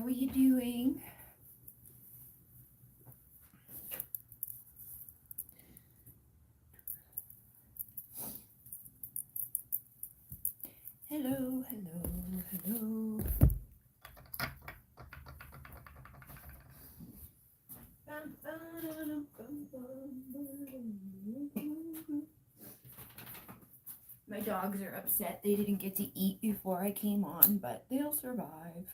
are you doing? Hello, hello, hello. My dogs are upset they didn't get to eat before I came on, but they'll survive.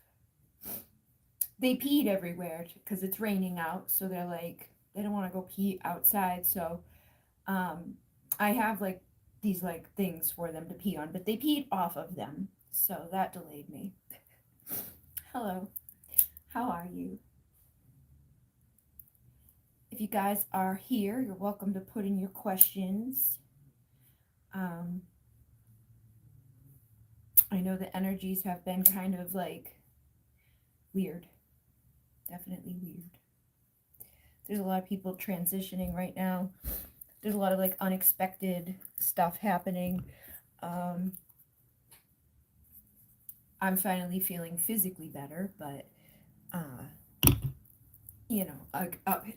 They peed everywhere because it's raining out, so they're like, they don't want to go pee outside, so um, I have like these like things for them to pee on, but they peed off of them, so that delayed me. Hello, how are you? If you guys are here, you're welcome to put in your questions. Um, I know the energies have been kind of like weird, definitely weird. There's a lot of people transitioning right now. There's a lot of like unexpected stuff happening. Um, I'm finally feeling physically better, but you know,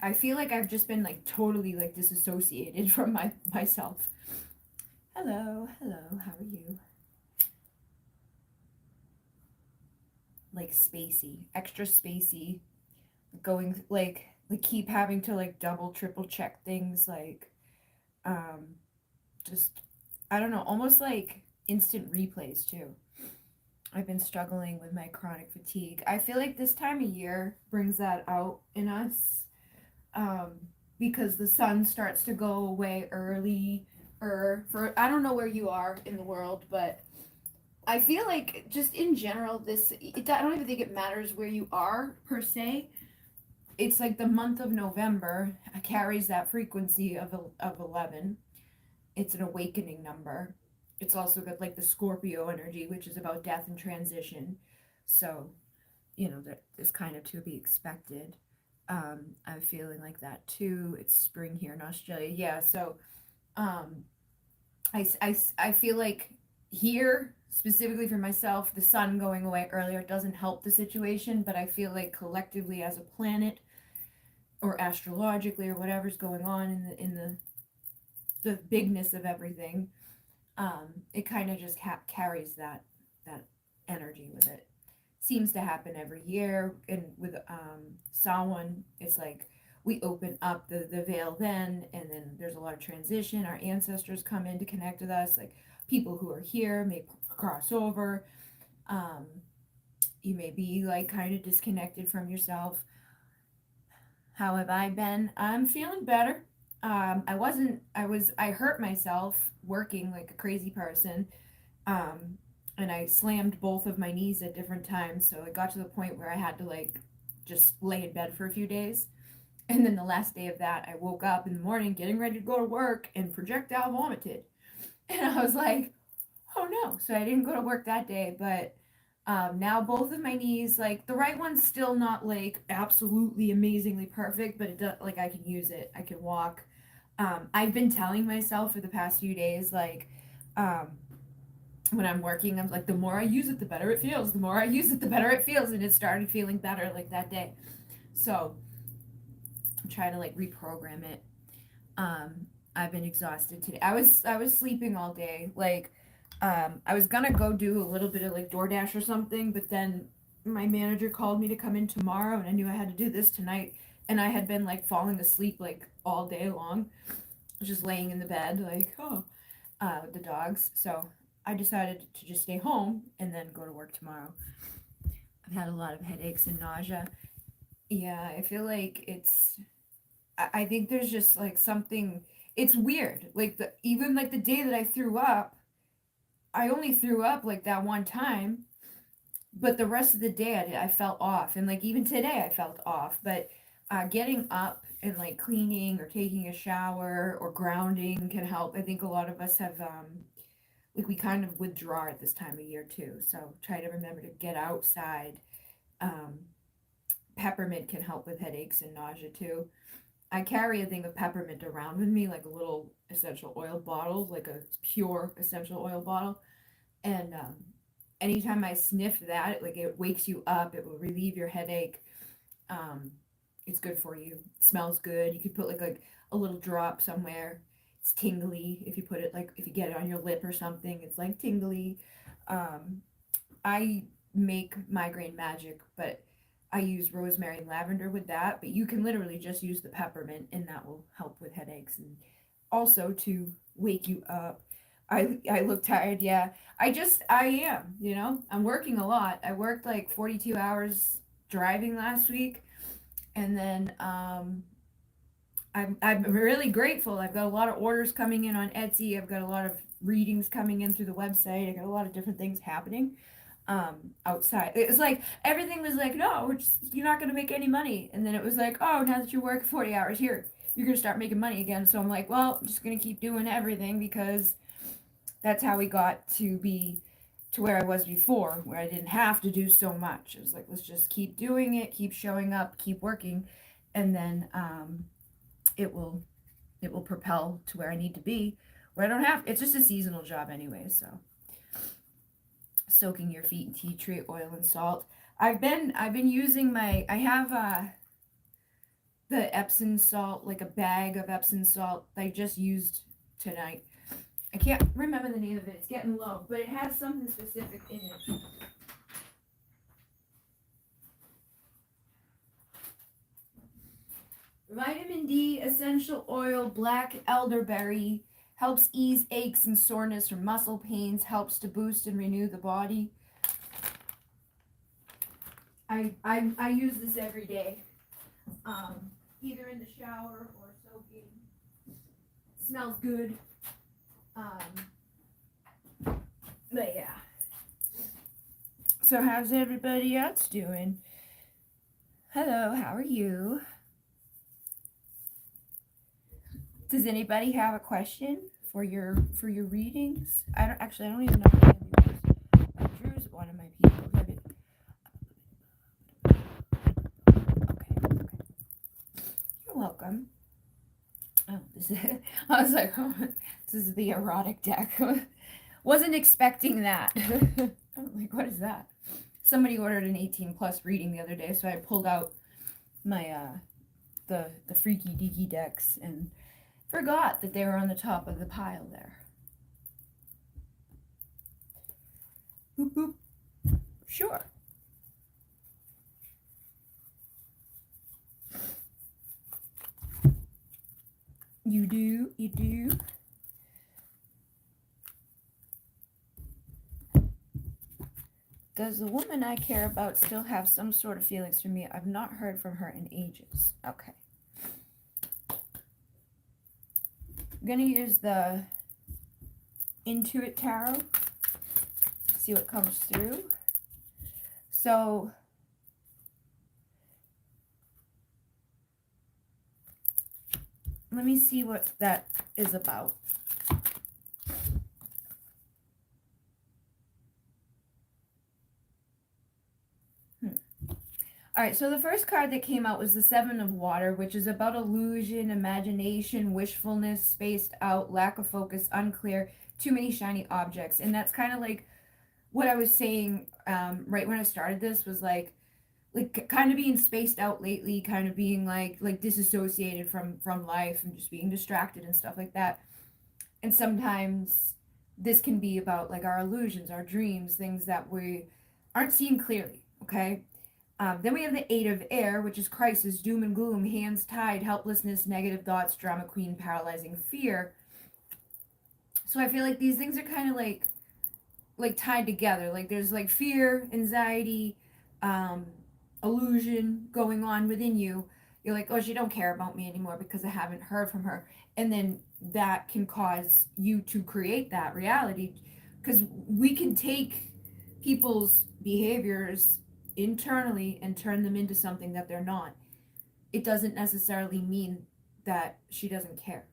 I feel like I've just been like totally like disassociated from myself. Hello, hello, how are you? Like spacey, extra spacey, going like keep having to like double, triple check things, like um, just I don't know, almost like instant replays too. I've been struggling with my chronic fatigue. I feel like this time of year brings that out in us, um, because the sun starts to go away early. Or for I don't know where you are in the world, but I feel like just in general, I don't even think it matters where you are per se. It's like the month of November carries that frequency of 11. It's an awakening number. It's also got like the Scorpio energy, which is about death and transition. So, that is kind of to be expected. I'm feeling like that too. It's spring here in Australia. Yeah, so um, I feel like here, specifically for myself, the sun going away earlier doesn't help the situation, but I feel like collectively as a planet or astrologically or whatever's going on in the bigness of everything, it kind of just carries that energy with it. Seems to happen every year, and with Samhain, it's like we open up the veil then, and then there's a lot of transition. Our ancestors come in to connect with us, like people who are here may cross over. Um, you may be like kind of disconnected from yourself. How have I been? I'm feeling better. I hurt myself working like a crazy person. Um, and I slammed both of my knees at different times. So it got to the point where I had to like just lay in bed for a few days. And then the last day of that, I woke up in the morning getting ready to go to work and projectile vomited. And I was like, oh no. So I didn't go to work that day, but now both of my knees, like the right one's still not like absolutely amazingly perfect, but it does, like I can use it. I can walk. I've been telling myself for the past few days, like, um, when I'm working, I'm like, the more I use it, the better it feels. The more I use it, the better it feels. And it started feeling better like that day. So I'm trying to like reprogram it. Um, I've been exhausted today. I was sleeping all day. Like, I was gonna go do a little bit of like DoorDash or something, but then my manager called me to come in tomorrow, and I knew I had to do this tonight. And I had been like falling asleep like all day long, just laying in the bed, like, with the dogs. So I decided to just stay home and then go to work tomorrow. I've had a lot of headaches and nausea. Yeah, I feel like I think there's just like something, it's weird. Like even like the day that I threw up, I only threw up like that one time, but the rest of the day I felt off. And like even today I felt off. But getting up and like cleaning or taking a shower or grounding can help. I think a lot of us have like we kind of withdraw at this time of year too. So try to remember to get outside. Um, Peppermint can help with headaches and nausea too. I carry a thing of peppermint around with me, like a little essential oil bottle, like a pure essential oil bottle, and anytime I sniff that, like it wakes you up, it will relieve your headache. Um, it's good for you. It smells good. You could put like a little drop somewhere. It's tingly if you put it like if you get it on your lip or something. It's like tingly. Um, I make migraine magic, but I use rosemary and lavender with that. But you can literally just use the peppermint, and that will help with headaches and also to wake you up. I look tired. Yeah, I am. I'm working a lot. I worked like 42 hours driving last week, and then I'm really grateful. I've got a lot of orders coming in on Etsy. I've got a lot of readings coming in through the website. I got a lot of different things happening outside. It was like everything was like, no, you're not gonna make any money. And then it was like, oh, now that you work 40 hours here, you're gonna start making money again. So I'm like, well, I'm just gonna keep doing everything because that's how we got to be to where I was before, where I didn't have to do so much. It was like, let's just keep doing it, keep showing up, keep working, and then it will it will propel to where I need to be, where I don't have. It's just a seasonal job anyway. So soaking your feet in tea tree oil and salt. I've been using I have the Epsom salt, like a bag of Epsom salt I just used tonight. I can't remember the name of it. It's getting low, but it has something specific in it. Vitamin D essential oil, black elderberry, helps ease aches and soreness from muscle pains, helps to boost and renew the body. I use this every day, either in the shower or soaking. Smells good. But yeah. So how's everybody else doing? Hello, how are you? Does anybody have a question for your readings? I don't even know if I have Drew's one of my people. Okay. You're welcome. Oh, I was like, oh, this is the erotic deck. Wasn't expecting that. I'm like, what is that? Somebody ordered an 18 plus reading the other day, so I pulled out my the freaky deaky decks and forgot that they were on the top of the pile there. Boop boop. Sure. You do. Does the woman I care about still have some sort of feelings for me? I've not heard from her in ages. Okay. I'm going to use the Intuit Tarot. See what comes through. So, let me see what that is about. All right, so the first card that came out was the Seven of Water, which is about illusion, imagination, wishfulness, spaced out, lack of focus, unclear, too many shiny objects. And that's kind of like what I was saying right when I started this was like kind of being spaced out lately, kind of being like disassociated from life and just being distracted and stuff like that. And sometimes this can be about like our illusions, our dreams, things that we aren't seeing clearly, okay? Then we have the Eight of Air, which is crisis, doom and gloom, hands tied, helplessness, negative thoughts, drama queen, paralyzing fear. So I feel like these things are kind of like tied together. Like there's like fear, anxiety, illusion going on within you. You're like, oh, she don't care about me anymore because I haven't heard from her. And then that can cause you to create that reality because we can take people's behaviors internally and turn them into something that they're not. It doesn't necessarily mean that she doesn't care.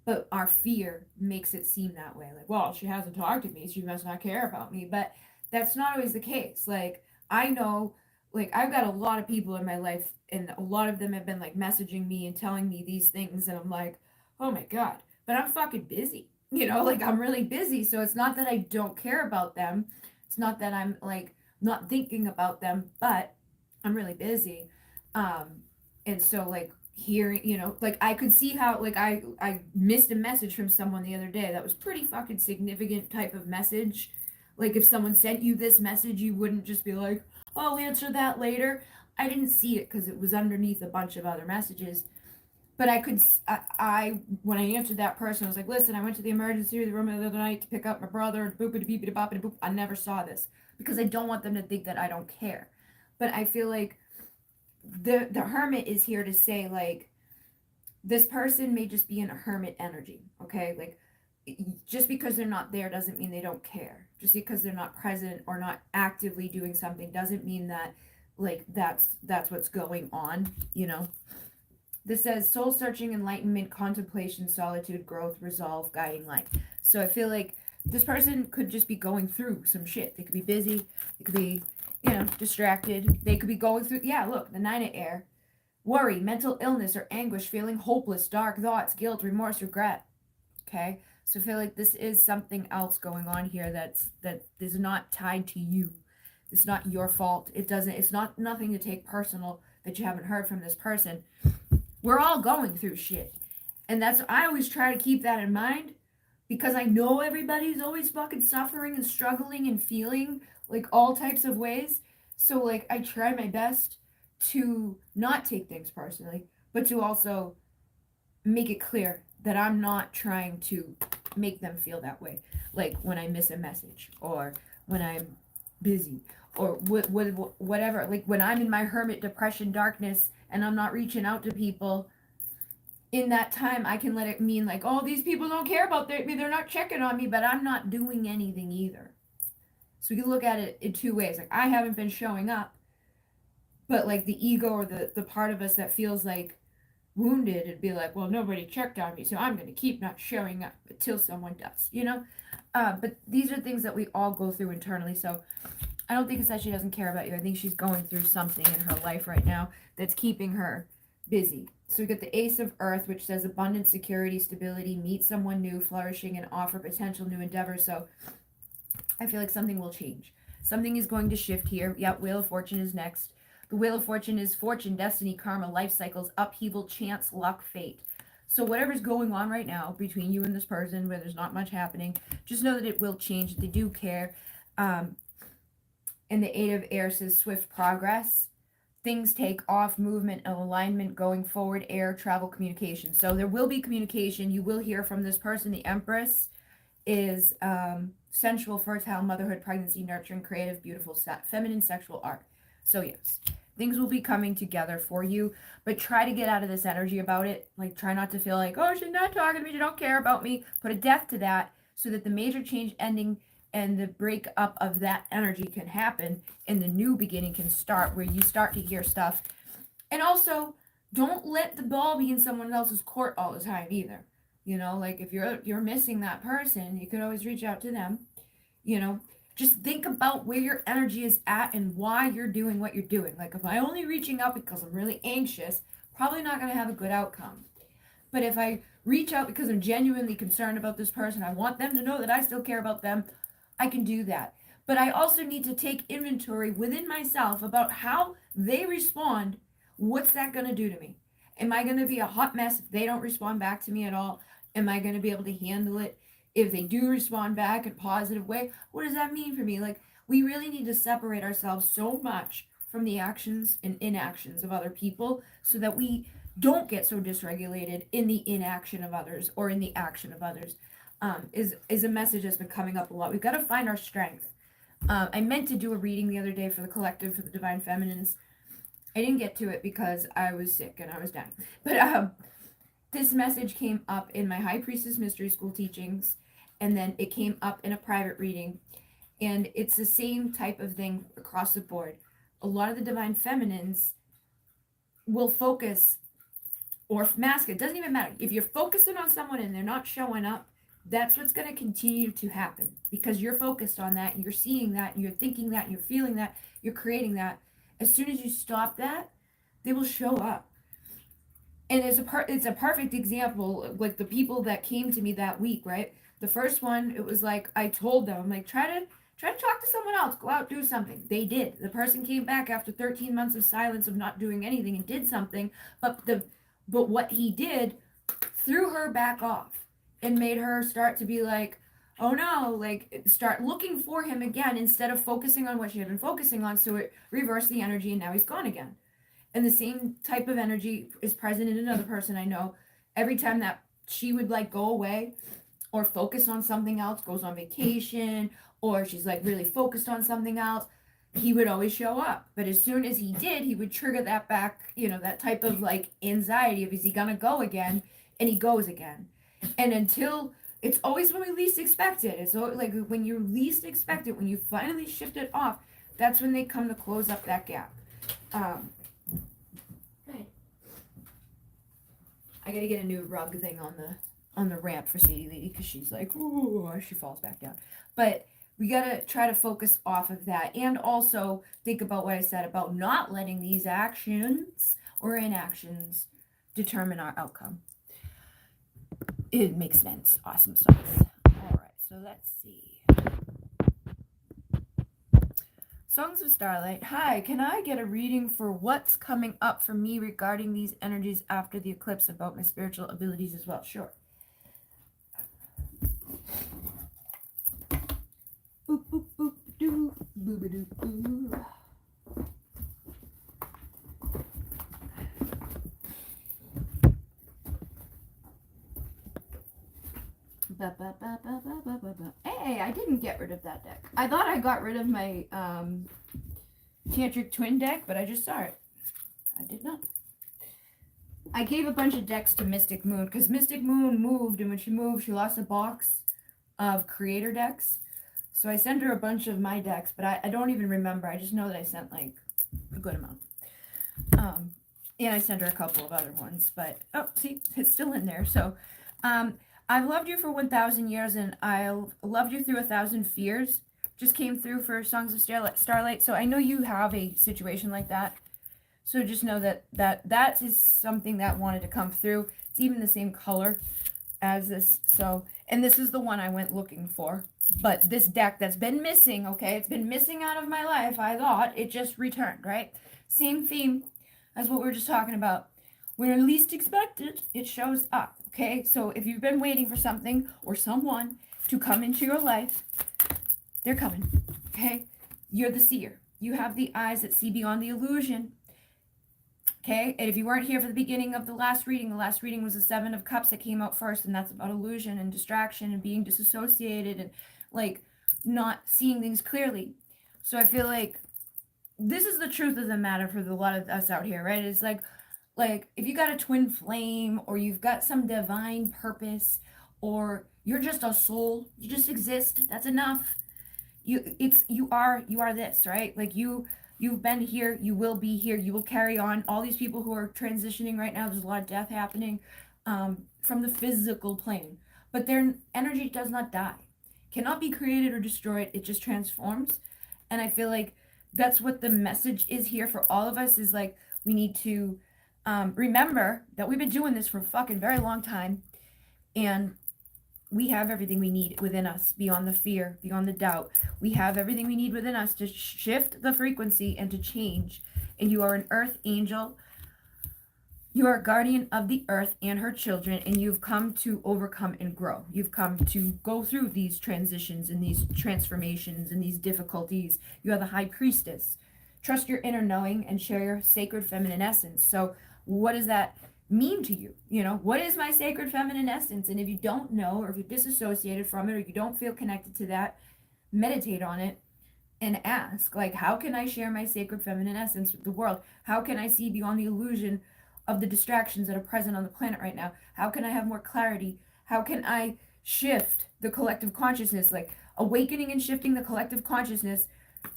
But our fear makes it seem that way. Like, well, she hasn't talked to me, she must not care about me. But that's not always the case. Like, I know, like, I've got a lot of people in my life, and a lot of them have been like messaging me and telling me these things, and I'm like, oh my God, but I'm fucking busy. Like, I'm really busy. So it's not that I don't care about them. It's not that I'm like not thinking about them, but I'm really busy. Um, and so like hearing, like I could see how like I missed a message from someone the other day that was pretty fucking significant type of message. Like if someone sent you this message, you wouldn't just be like, "Oh, I'll answer that later." I didn't see it because it was underneath a bunch of other messages. But I could, I when I answered that person, I was like, "Listen, I went to the emergency room the other night to pick up my brother. Boopity beepity boppity boop. I never saw this because I don't want them to think that I don't care." But I feel like the hermit is here to say like this person may just be in a hermit energy, okay? Like just because they're not there doesn't mean they don't care. Just because they're not present or not actively doing something doesn't mean that like that's what's going on, you know? This says soul searching, enlightenment, contemplation, solitude, growth, resolve, guiding light. So I feel like this person could just be going through some shit. They could be busy, they could be, distracted. They could be going through, yeah, look, the nine of air. Worry, mental illness or anguish, feeling hopeless, dark thoughts, guilt, remorse, regret. Okay? So I feel like this is something else going on here that is not tied to you. It's not your fault. It's not nothing to take personal that you haven't heard from this person. We're all going through shit. And I always try to keep that in mind because I know everybody's always fucking suffering and struggling and feeling like all types of ways. So like I try my best to not take things personally, but to also make it clear that I'm not trying to make them feel that way. Like when I miss a message or when I'm busy or whatever. Like when I'm in my hermit depression darkness and I'm not reaching out to people in that time, I can let it mean like, oh, these people don't care about me, they're not checking on me, but I'm not doing anything either. So we can look at it in two ways. Like I haven't been showing up, but like the ego or the part of us that feels like wounded and be like, well, nobody checked on me, so I'm going to keep not showing up until someone does. But these are things that we all go through internally. So I don't think it's that she doesn't care about you. I think she's going through something in her life right now that's keeping her busy. So we get the Ace of Earth, which says abundance, security, stability, meet someone new, flourishing, and offer potential new endeavors. So I feel like something will change. Something is going to shift here. Yep, Wheel of Fortune is next. The Wheel of Fortune is fortune, destiny, karma, life cycles, upheaval, chance, luck, fate. So whatever's going on right now between you and this person, where there's not much happening, just know that it will change. They do care. Um, and the Eight of Air says swift progress. Things take off, movement and alignment going forward, air, travel, communication. So there will be communication. You will hear from this person. The Empress is sensual, fertile, motherhood, pregnancy, nurturing, creative, beautiful, feminine, sexual art. So yes, things will be coming together for you, but try to get out of this energy about it. Like try not to feel like, oh, she's not talking to me, she don't care about me. Put a death to that so that the major change ending and the breakup of that energy can happen and the new beginning can start where you start to hear stuff. And also, don't let the ball be in someone else's court all the time either. Like if you're missing that person, you could always reach out to them. You know, just think about where your energy is at and why you're doing what you're doing. Like if I only reaching out because I'm really anxious, probably not going to have a good outcome. But if I reach out because I'm genuinely concerned about this person, I want them to know that I still care about them, I can do that. But I also need to take inventory within myself about how they respond. What's that going to do to me? Am I going to be a hot mess if they don't respond back to me at all? Am I going to be able to handle it if they do respond back in a positive way? What does that mean for me? Like, we really need to separate ourselves so much from the actions and inactions of other people so that we don't get so dysregulated in the inaction of others or in the action of others. Is a message that's been coming up a lot. We've got to find our strength. I meant to do a reading the other day for the collective for the Divine Feminines. I didn't get to it because I was sick and I was dying. But this message came up in my High Priestess Mystery School teachings, and then it came up in a private reading. And it's the same type of thing across the board. A lot of the Divine Feminines will focus or mask it. It doesn't even matter. If you're focusing on someone and they're not showing up, that's what's going to continue to happen because you're focused on that, you're seeing that, you're thinking that, you're feeling that, you're creating that. As soon as you stop that, they will show up. And it's a perfect example, like the people that came to me that week, right? The first one, it was like I told them, I'm like, try to Try to talk to someone else. Go out, do something. They did. The person came back after 13 months of silence of not doing anything and did something, but what he did threw her back off and made her start to be like, oh no, like start looking for him again instead of focusing on what she had been focusing on. So it reversed the energy and now he's gone again. And the same type of energy is present in another person I know. Every time that she would like go away or focus on something else, goes on vacation, or she's like really focused on something else, he would always show up. But as soon as he did, he would trigger that back, that type of like anxiety of, is he gonna go again? And he goes again. And until it's always when we least expect it. It's like when you least expect it, when you finally shift it off, that's when they come to close up that gap. I gotta get a new rug thing on the ramp for Sadie Lady because she's like, ooh, she falls back down. But we gotta try to focus off of that and also think about what I said about not letting these actions or inactions determine our outcome. It makes sense. Awesome sauce. All right, so let's see. Songs of Starlight. Hi, can I get a reading for what's coming up for me regarding these energies after the eclipse about my spiritual abilities as well? Sure. Boop, boop, boop, doo, boop, doo, Hey, I didn't get rid of that deck. I thought I got rid of my Tantric Twin deck, but I just saw it. I did not. I gave a bunch of decks to Mystic Moon because Mystic Moon moved, and when she moved, she lost a box of creator decks. So I sent her a bunch of my decks, but I don't even remember. I just know that I sent like a good amount. And I sent her a couple of other ones, but oh, see, it's still in there. So I've loved you for 1,000 years, and I loved you through 1,000 fears. Just came through for Songs of Starlight. So I know you have a situation like that. So just know that is something that wanted to come through. It's even the same color as this. So, and this is the one I went looking for. But this deck that's been missing, okay, it's been missing out of my life. I thought it just returned, right? Same theme as what we were just talking about. When least expected, it shows up. Okay, so if you've been waiting for something or someone to come into your life, they're coming. Okay, you're the seer. You have the eyes that see beyond the illusion. Okay, and if you weren't here for the beginning of the last reading was the Seven of Cups that came out first, and that's about illusion and distraction and being disassociated and like not seeing things clearly. So I feel like this is the truth of the matter for a lot of us out here, right? It's like if you got a twin flame or you've got some divine purpose or you're just a soul, you just exist, that's enough. You are this, right? Like you've been here, you will be here, you will carry on. All these people who are transitioning right now, there's a lot of death happening from the physical plane, but their energy does not die, cannot be created or destroyed, it just transforms. And I feel like that's what the message is here for all of us, is like we need to remember that we've been doing this for a fucking very long time, and we have everything we need within us, beyond the fear, beyond the doubt. We have everything we need within us to shift the frequency and to change. And you are an earth angel. You are a guardian of the earth and her children, and you've come to overcome and grow. You've come to go through these transitions and these transformations and these difficulties. You are the high priestess. Trust your inner knowing and share your sacred feminine essence. So what does that mean to you? What is my sacred feminine essence? And if you don't know, or if you're disassociated from it, or you don't feel connected to that, meditate on it and ask, like, how can I share my sacred feminine essence with the world? How can I see beyond the illusion of the distractions that are present on the planet right now? How can I have more clarity? How can I shift the collective consciousness? Like awakening and shifting the collective consciousness.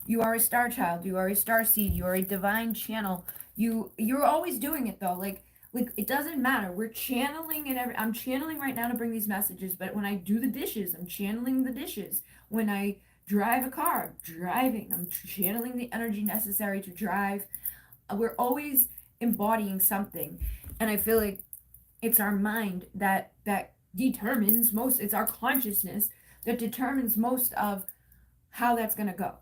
You are a star child, you are a star seed, you are a divine channel. You're always doing it though. Like it doesn't matter. We're channeling and I'm channeling right now to bring these messages, but when I do the dishes, I'm channeling the dishes. When I drive a car, I'm driving. I'm channeling the energy necessary to drive. We're always embodying something. And I feel like it's our mind that determines most, it's our consciousness that determines most of how that's going to go.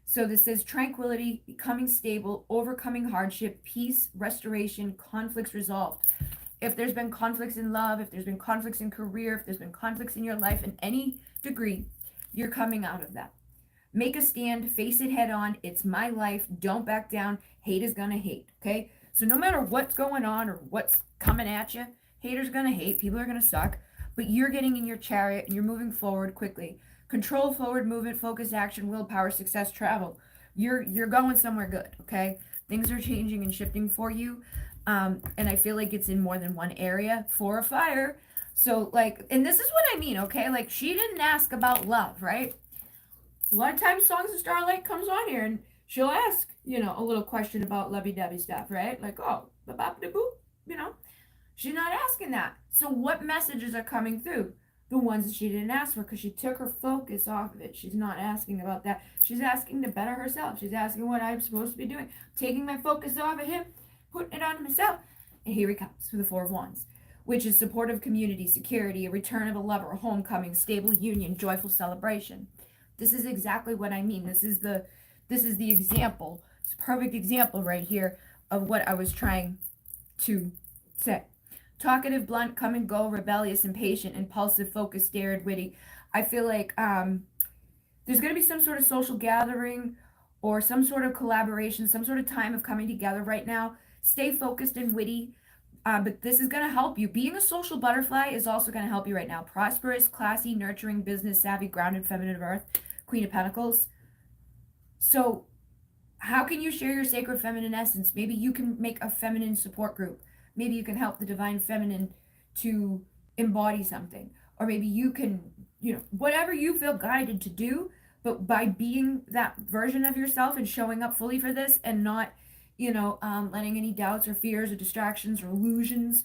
So this says tranquility, becoming stable, overcoming hardship, peace, restoration, conflicts resolved. If there's been conflicts in love, if there's been conflicts in career, if there's been conflicts in your life in any degree, you're coming out of that. Make a stand, face it head on. It's my life. Don't back down. Hate is gonna hate. Okay? So no matter what's going on or what's coming at you, haters gonna hate, people are gonna suck, but you're getting in your chariot and you're moving forward quickly. Control, forward movement, focus, action, willpower, success, travel. You're going somewhere good, okay? Things are changing and shifting for you. And I feel like it's in more than one area for a fire. So like, and this is what I mean, okay? Like she didn't ask about love, right? A lot of times Songs of Starlight comes on here and she'll ask, a little question about lovey-dovey stuff, right? Like, oh, ba-bop-da-boop, you know. She's not asking that. So what messages are coming through? The ones that she didn't ask for because she took her focus off of it. She's not asking about that. She's asking to better herself. She's asking what I'm supposed to be doing. Taking my focus off of him, putting it on myself. And here he comes for the Four of Wands, which is supportive community, security, a return of a lover, a homecoming, stable union, joyful celebration. This is exactly what I mean. This is the example. It's a perfect example right here of what I was trying to say. Talkative, blunt, come and go, rebellious, impatient, impulsive, focused, dared, witty. I feel like there's going to be some sort of social gathering or some sort of collaboration, some sort of time of coming together right now. Stay focused and witty. But this is going to help you. Being a social butterfly is also going to help you right now. Prosperous, classy, nurturing, business savvy, grounded, feminine of earth, Queen of Pentacles. So how can you share your sacred feminine essence? Maybe you can make a feminine support group. Maybe you can help the divine feminine to embody something. Or maybe you can, whatever you feel guided to do, but by being that version of yourself and showing up fully for this and not, letting any doubts or fears or distractions or illusions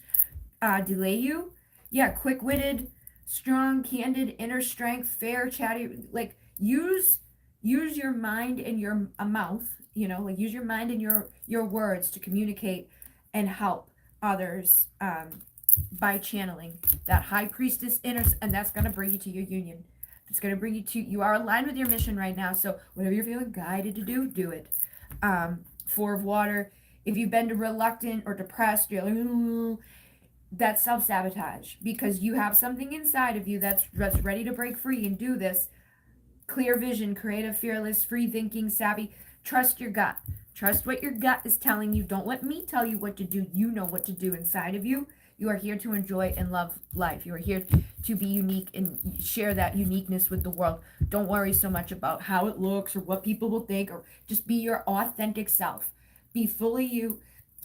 delay you. Yeah, quick-witted, strong, candid, inner strength, fair, chatty. Like use your mind and your mouth. Like use your mind and your words to communicate and help others by channeling that high priestess inner, and that's gonna bring you to your union. It's gonna bring you to. You are aligned with your mission right now. So whatever you're feeling guided to do it. Four of Water. If you've been reluctant or depressed, you're like, ooh, that's self-sabotage because you have something inside of you that's ready to break free and do this. Clear vision, creative, fearless, free thinking, savvy. Trust your gut. Trust what your gut is telling you. Don't let me tell you what to do. You know what to do inside of you. You are here to enjoy and love life. You are here to be unique and share that uniqueness with the world. Don't worry so much about how it looks or what people will think, or just be your authentic self. Be fully you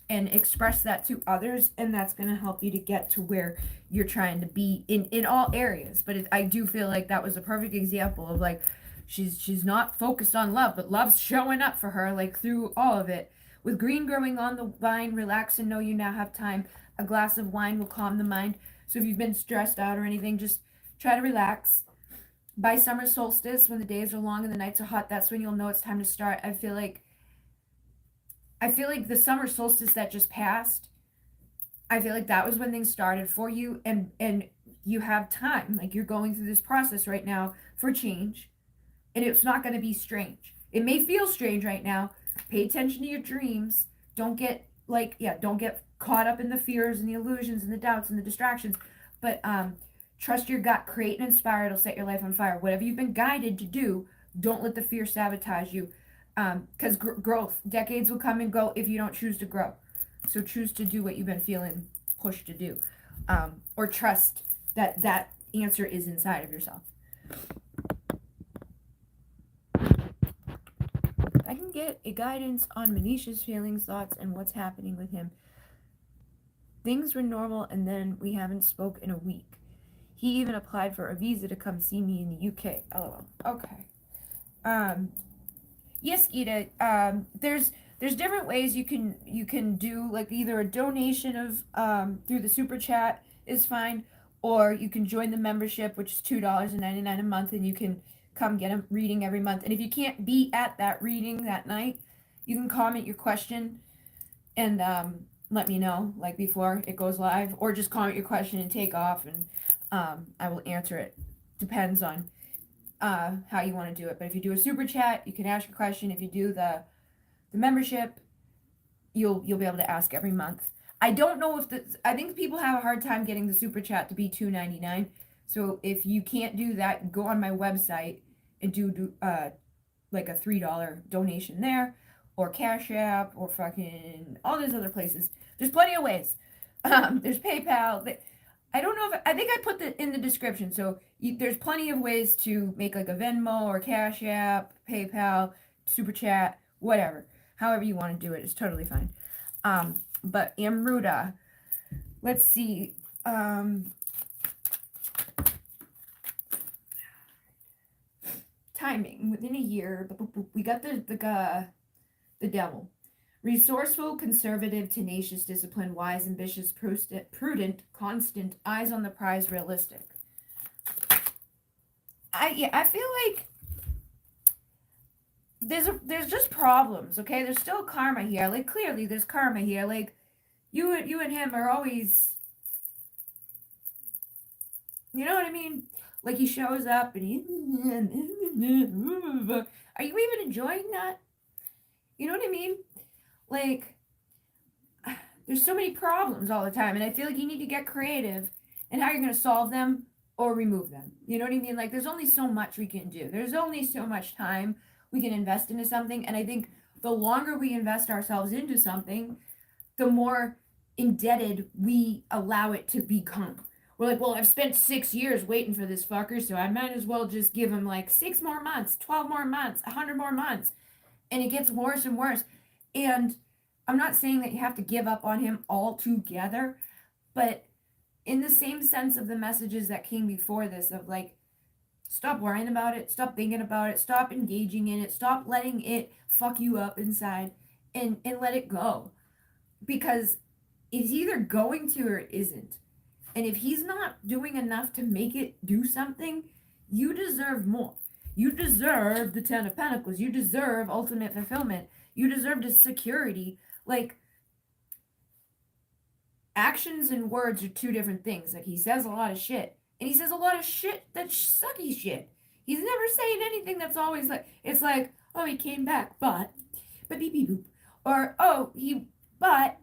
and express that to others, and that's going to help you to get to where you're trying to be in all areas. But I do feel like that was a perfect example of like she's not focused on love, but love's showing up for her like through all of it. With green growing on the vine, relax and know you now have time. A glass of wine will calm the mind. So if you've been stressed out or anything, just try to relax. By summer solstice, when the days are long and the nights are hot, that's when you'll know it's time to start. I feel like the summer solstice that just passed, I feel like that was when things started for you, and you have time. Like you're going through this process right now for change, and it's not going to be strange. It may feel strange right now. Pay attention to your dreams. Don't get caught up in the fears and the illusions and the doubts and the distractions. But trust your gut. Create and inspire. It'll set your life on fire. Whatever you've been guided to do, don't let the fear sabotage you. Because growth, decades will come and go if you don't choose to grow. So choose to do what you've been feeling pushed to do, or trust that answer is inside of yourself. I can get a guidance on Manisha's feelings, thoughts, and what's happening with him. Things were normal, and then we haven't spoke in a week. He even applied for a visa to come see me in the UK. Oh, okay. Yes, Gita. There's different ways you can do, like either a donation of through the super chat is fine, or you can join the membership, which is $2.99 a month, and you can come get a reading every month. And if you can't be at that reading that night, you can comment your question and let me know like before it goes live, or just comment your question and take off, and I will answer it. Depends on how you want to do it. But if you do a super chat, you can ask a question. If you do the membership, you'll be able to ask every month. I don't know if I think people have a hard time getting the super chat to be $2.99. So if you can't do that, go on my website and do like a $3 donation there, or Cash App, or fucking all those other places. There's plenty of ways. There's PayPal. I don't know if I think I put that in the description. So there's plenty of ways to make like a Venmo or Cash App, PayPal, Super Chat, whatever. However you want to do it, it's totally fine. But Amruta, let's see. Timing within a year. We got the devil. Resourceful, conservative, tenacious, disciplined, wise, ambitious, prudent, constant, eyes on the prize, realistic. I feel like there's just problems, okay? There's still karma here. Like clearly there's karma here. Like you and him are always, you know what I mean? Like he shows up and he are you even enjoying that? You know what I mean? Like there's so many problems all the time, and I feel like you need to get creative in how you're going to solve them or remove them. You know what I mean? Like there's only so much we can do. There's only so much time we can invest into something, and I think the longer we invest ourselves into something, the more indebted we allow it to become. We're like, well, I've spent 6 years waiting for this fucker, so I might as well just give him like 6 more months, 12 more months, 100 more months. And it gets worse and worse. And I'm not saying that you have to give up on him altogether, but in the same sense of the messages that came before this, of like, stop worrying about it, stop thinking about it, stop engaging in it, stop letting it fuck you up inside, and let it go. Because it's either going to or it isn't. And if he's not doing enough to make it do something, you deserve more. You deserve the Ten of Pentacles. You deserve ultimate fulfillment. You deserve the security. Like, actions and words are two different things. Like, he says a lot of shit. And he says a lot of shit that's sucky shit. He's never saying anything that's always like, it's like, oh, he came back, but beep beep boop. Or, oh, but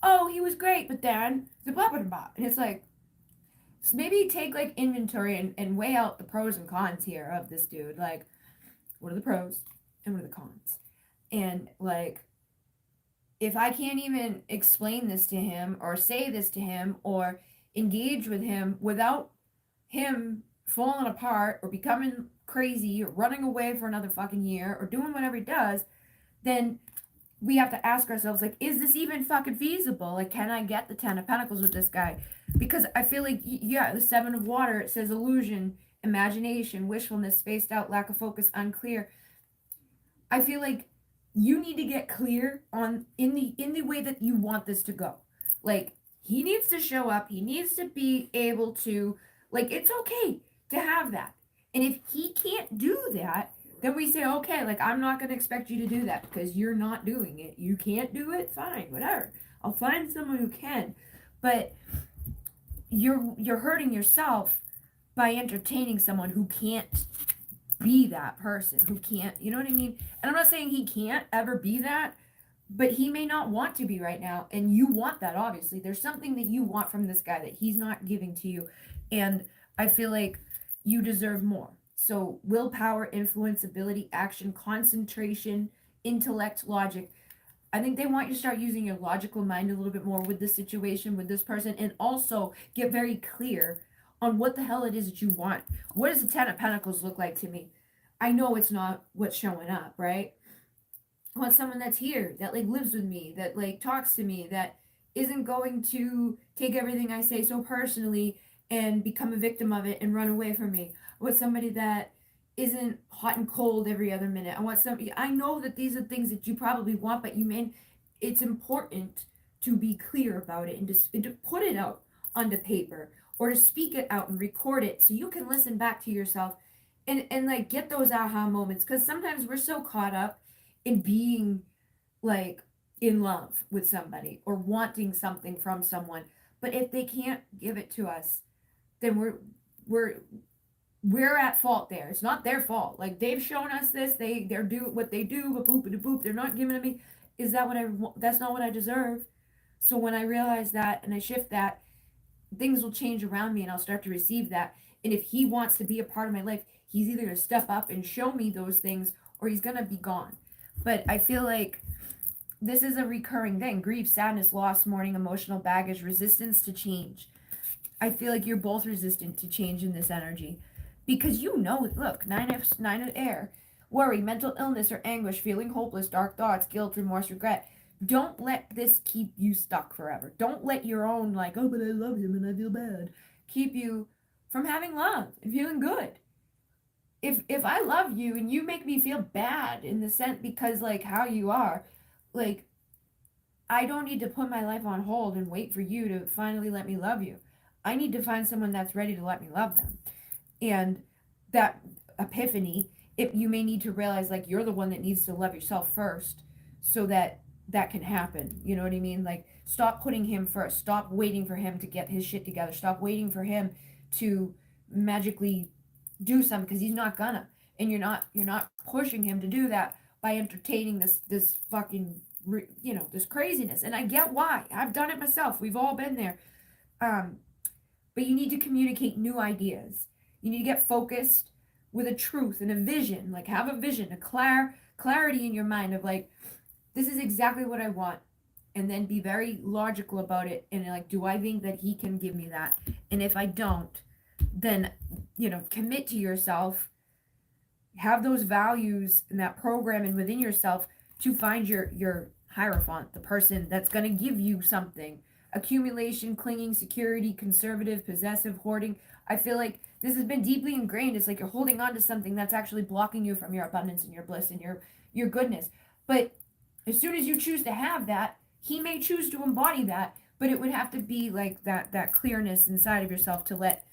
oh, he was great, but then the blah blah blah. And it's like, so maybe take like inventory and weigh out the pros and cons here of this dude. Like, what are the pros and what are the cons? And like, if I can't even explain this to him or say this to him or engage with him without him falling apart or becoming crazy or running away for another fucking year or doing whatever he does, then we have to ask ourselves, like, is this even fucking feasible? Like, can I get the Ten of Pentacles with this guy? Because I feel like, yeah, the Seven of Water, it says illusion, imagination, wishfulness, spaced out, lack of focus, unclear. I feel like you need to get clear on in the way that you want this to go. Like, he needs to show up. He needs to be able to, like, it's okay to have that. And if he can't do that, then we say, okay, like, I'm not going to expect you to do that because you're not doing it. You can't do it, fine, whatever. I'll find someone who can. But you're hurting yourself by entertaining someone who can't be that person, who can't, you know what I mean? And I'm not saying he can't ever be that, but he may not want to be right now, and you want that. Obviously there's something that you want from this guy that he's not giving to you, and I feel like you deserve more. So willpower, influence, ability, action, concentration, intellect, logic. I think they want you to start using your logical mind a little bit more with this situation, with this person, and also get very clear on what the hell it is that you want. What does the Ten of Pentacles look like to me? I know it's not what's showing up, right? I want someone that's here, that like lives with me, that like talks to me, that isn't going to take everything I say so personally and become a victim of it and run away from me. I want somebody that isn't hot and cold every other minute. I want somebody, I know that these are things that you probably want, but it's important to be clear about it and to put it out onto paper or to speak it out and record it so you can listen back to yourself and like get those aha moments, because sometimes we're so caught up in being like in love with somebody or wanting something from someone, but if they can't give it to us, then we're we're at fault there. It's not their fault. Like, they've shown us this, they're do what they do, but boop and boop, they're not giving it to me. Is that what I want? That's not what I deserve. So when I realize that and I shift that, things will change around me and I'll start to receive that. And if he wants to be a part of my life, he's either going to step up and show me those things or he's going to be gone. But I feel like this is a recurring thing: grief, sadness, loss, mourning, emotional baggage, resistance to change. I feel like you're both resistant to change in this energy because you know, look, nine of air, worry, mental illness or anguish, feeling hopeless, dark thoughts, guilt, remorse, regret. Don't let this keep you stuck forever. Don't let your own, like, oh, but I love him and I feel bad, keep you from having love and feeling good. If I love you and you make me feel bad in the sense because like how you are, like, I don't need to put my life on hold and wait for you to finally let me love you. I need to find someone that's ready to let me love them. And that epiphany, if you may need to realize like you're the one that needs to love yourself first so that that can happen. You know what I mean? Like, stop putting him first. Stop waiting for him to get his shit together. Stop waiting for him to magically do something because he's not gonna. And you're not pushing him to do that by entertaining this fucking this craziness. And I get why. I've done it myself. We've all been there. Um, but you need to communicate new ideas. You need to get focused with a truth and a vision. Like, have a vision, a clarity in your mind of like, this is exactly what I want. And then be very logical about it. And like, do I think that he can give me that? And if I don't, then commit to yourself, have those values and that programming within yourself to find your hierophant, the person that's going to give you something. Accumulation, clinging, security, conservative, possessive, hoarding. I feel like this has been deeply ingrained. It's like you're holding on to something that's actually blocking you from your abundance and your bliss and your goodness. But as soon as you choose to have that, he may choose to embody that, but it would have to be like that clearness inside of yourself to let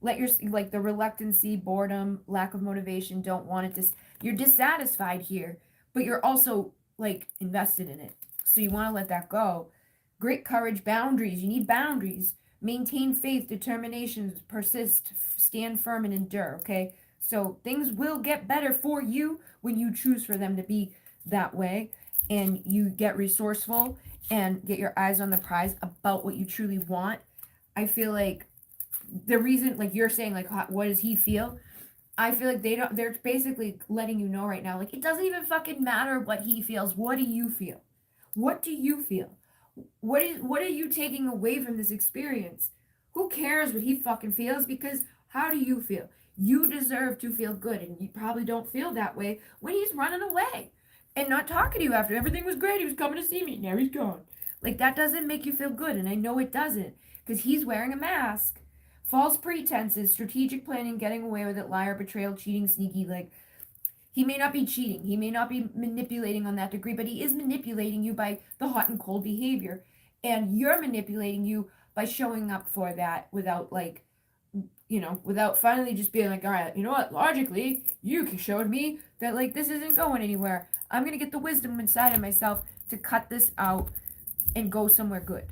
your, like, the reluctancy, boredom, lack of motivation, don't want it to, you're dissatisfied here, but you're also like invested in it, so you want to let that go. Great courage, boundaries, you need boundaries. Maintain faith, determination, persist, stand firm and endure. Okay, so things will get better for you when you choose for them to be that way, and you get resourceful and get your eyes on the prize about what you truly want. I feel like the reason, like you're saying, like, what does he feel? I feel like they're basically letting you know right now, like, it doesn't even fucking matter what he feels. What do you feel? What do you feel? What are you taking away from this experience? Who cares what he fucking feels? Because how do you feel? You deserve to feel good, and you probably don't feel that way when he's running away and not talking to you after everything was great. He was coming to see me. Now he's gone. Like, that doesn't make you feel good, and I know it doesn't, because he's wearing a mask. False pretenses, strategic planning, getting away with it, liar, betrayal, cheating, sneaky. Like, he may not be cheating, he may not be manipulating on that degree, but he is manipulating you by the hot and cold behavior. And you're manipulating you by showing up for that without, like, without finally just being like, all right, you know what, logically, you showed me that, like, this isn't going anywhere. I'm going to get the wisdom inside of myself to cut this out and go somewhere good.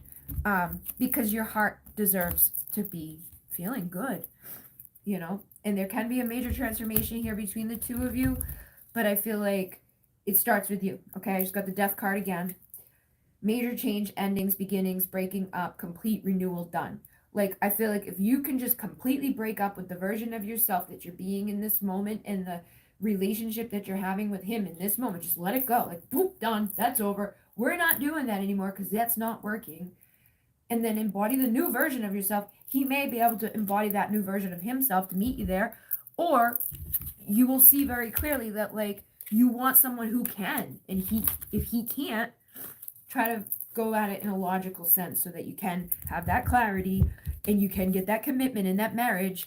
Because your heart deserves to be feeling good, and there can be a major transformation here between the two of you, but I feel like it starts with you. Okay, I just got the death card again. Major change, endings, beginnings, breaking up, complete renewal, done. Like, I feel like if you can just completely break up with the version of yourself that you're being in this moment, and the relationship that you're having with him in this moment, just let it go. Like, boop, done, that's over. We're not doing that anymore because that's not working. And then embody the new version of yourself. He may be able to embody that new version of himself to meet you there, or you will see very clearly that, like, you want someone who can, and if he can't, try to go at it in a logical sense so that you can have that clarity and you can get that commitment in that marriage.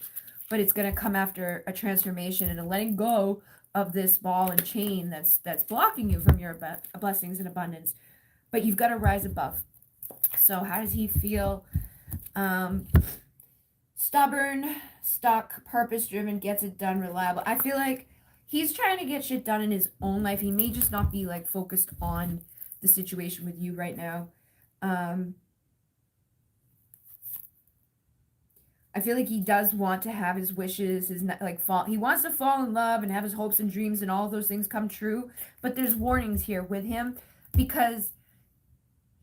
But it's going to come after a transformation and a letting go of this ball and chain that's blocking you from your blessings and abundance. But you've got to rise above. So how does he feel? Stubborn, stuck, purpose driven, gets it done, reliable. I feel like he's trying to get shit done in his own life. He may just not be, like, focused on the situation with you right now. I feel like he does want to have his wishes, his like fall. He wants to fall in love and have his hopes and dreams and all of those things come true. But there's warnings here with him because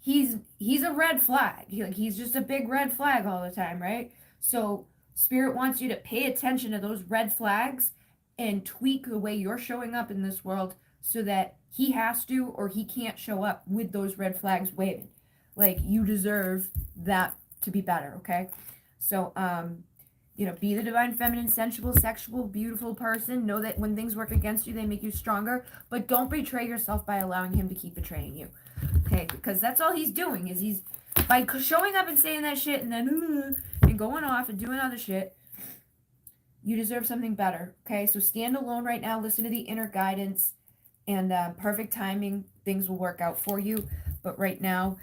he's a red flag. He's just a big red flag all the time, right? So spirit wants you to pay attention to those red flags and tweak the way you're showing up in this world so that he has to or he can't show up with those red flags waving. Like you deserve that to be better, okay? So be the divine feminine, sensual, sexual, beautiful person. Know that when things work against you, they make you stronger, but don't betray yourself by allowing him to keep betraying you. Okay, because that's all he's doing is he's by showing up and saying that shit and then and going off and doing other shit. You deserve something better. Okay, so stand alone right now. Listen to the inner guidance, and perfect timing. Things will work out for you. But right now,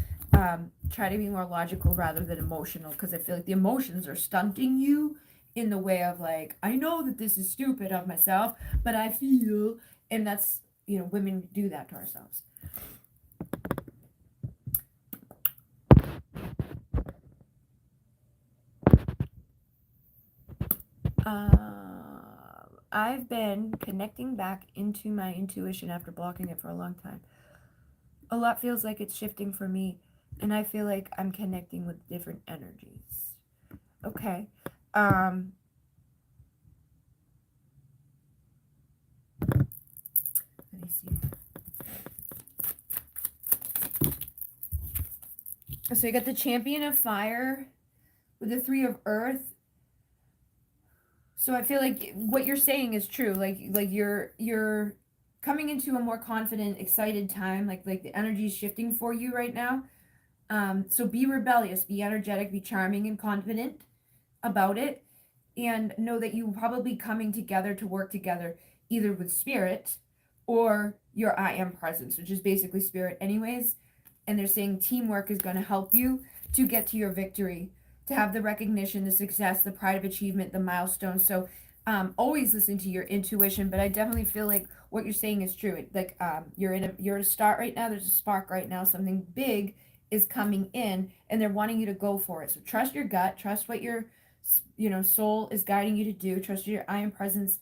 try to be more logical rather than emotional because I feel like the emotions are stunting you in the way of like I know that this is stupid of myself, but I feel, and that's women do that to ourselves. I've been connecting back into my intuition after blocking it for a long time. A lot feels like it's shifting for me, and I feel like I'm connecting with different energies. Okay. Let me see. So you got the Champion of Fire with the Three of Earth. So I feel like what you're saying is true. Like you're coming into a more confident, excited time. Like the energy is shifting for you right now. So be rebellious, be energetic, be charming and confident about it, and know that you probably coming together to work together either with spirit or your I am presence, which is basically spirit anyways. And they're saying teamwork is going to help you to get to your victory, to have the recognition, the success, the pride of achievement, the milestones. So always listen to your intuition, but I definitely feel like what you're saying is true. Like you're at a start right now. There's a spark right now. Something big is coming in, and they're wanting you to go for it. So trust your gut. Trust what your soul is guiding you to do. Trust your I am presence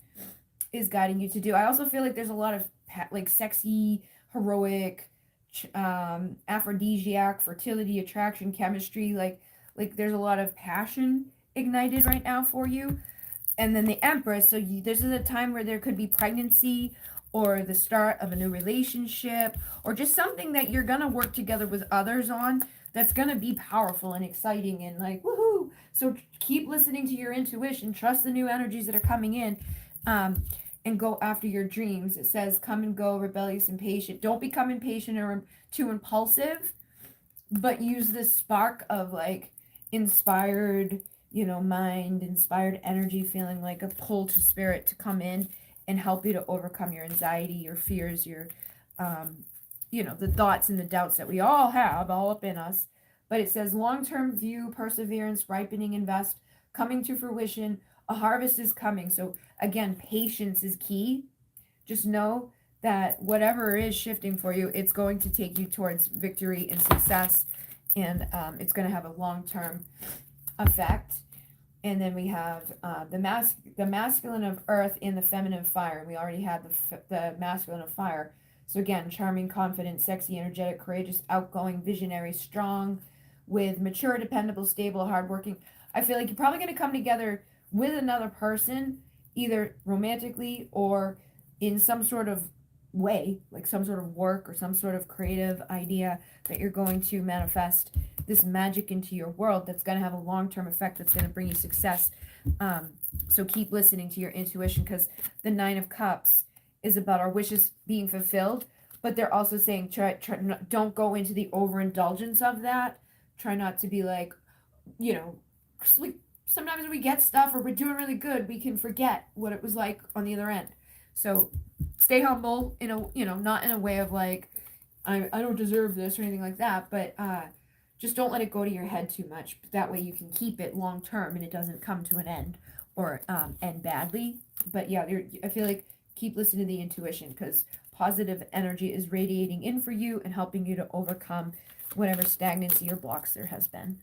is guiding you to do. I also feel like there's a lot of like sexy, heroic, aphrodisiac, fertility, attraction, chemistry. Like there's a lot of passion ignited right now for you. And then the Empress. So this is a time where there could be pregnancy or the start of a new relationship or just something that you're gonna work together with others on that's gonna be powerful and exciting and like woohoo. So keep listening to your intuition, trust the new energies that are coming in, and go after your dreams. It says come and go, rebellious and patient. Don't become impatient or too impulsive, but use this spark of like inspired mind, inspired energy, feeling like a pull to spirit to come in and help you to overcome your anxiety, your fears, your the thoughts and the doubts that we all have all up in us. But it says long-term view, perseverance, ripening, invest, coming to fruition, a harvest is coming. So again, patience is key. Just know that whatever is shifting for you, it's going to take you towards victory and success, and it's going to have a long-term effect. And then we have the masculine of earth and the feminine fire. We already had the masculine of fire. So again, charming, confident, sexy, energetic, courageous, outgoing, visionary, strong, with mature, dependable, stable, hardworking. I feel like you're probably going to come together with another person, either romantically or in some sort of way, like some sort of work or some sort of creative idea that you're going to manifest this magic into your world that's going to have a long-term effect that's going to bring you success. So keep listening to your intuition, because the Nine of Cups is about our wishes being fulfilled, but they're also saying don't go into the overindulgence of that. Try not to be like, like sometimes we get stuff or we're doing really good, we can forget what it was like on the other end. So stay humble in a not in a way of like I don't deserve this or anything like that, but just don't let it go to your head too much. That way you can keep it long term and it doesn't come to an end or end badly. But yeah, I feel like keep listening to the intuition, because positive energy is radiating in for you and helping you to overcome whatever stagnancy or blocks there has been.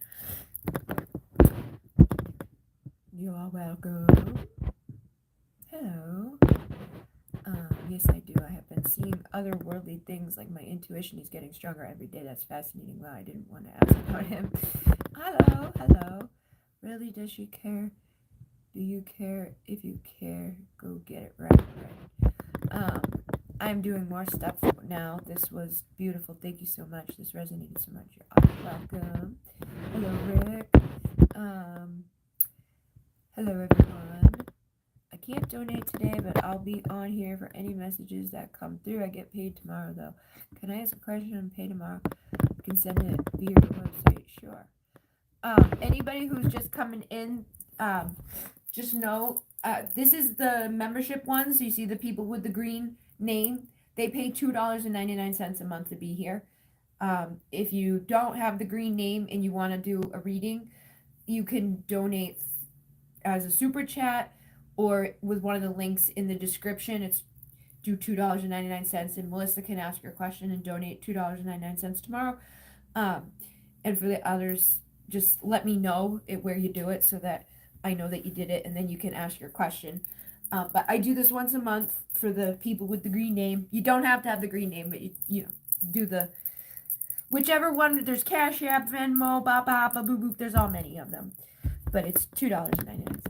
You are welcome. Hello. Yes, I do. I have been seeing otherworldly things, like my intuition is getting stronger every day. That's fascinating. Wow, I didn't want to ask about him. Hello, hello. Really, does she care? Do you care? If you care, go get it right. Um, I'm doing more stuff now. This was beautiful. Thank you so much. This resonated so much. You're welcome. Hello, Rick. Hello, everyone. I can't donate today, but I'll be on here for any messages that come through. I get paid tomorrow, though. Can I ask a question and pay tomorrow? You can send it via the website. Sure. Anybody who's just coming in, just know this is the membership one. So you see the people with the green name. They pay $2.99 a month to be here. If you don't have the green name and you want to do a reading, you can donate as a super chat or with one of the links in the description. It's do $2.99 and Melissa can ask your question and donate $2.99 tomorrow. And for the others, just let me know where you do it so that I know that you did it, and then you can ask your question. But I do this once a month for the people with the green name. You don't have to have the green name, but you know, do the whichever one. There's Cash App, Venmo, ba boop boop. There's all many of them, but it's $2.99.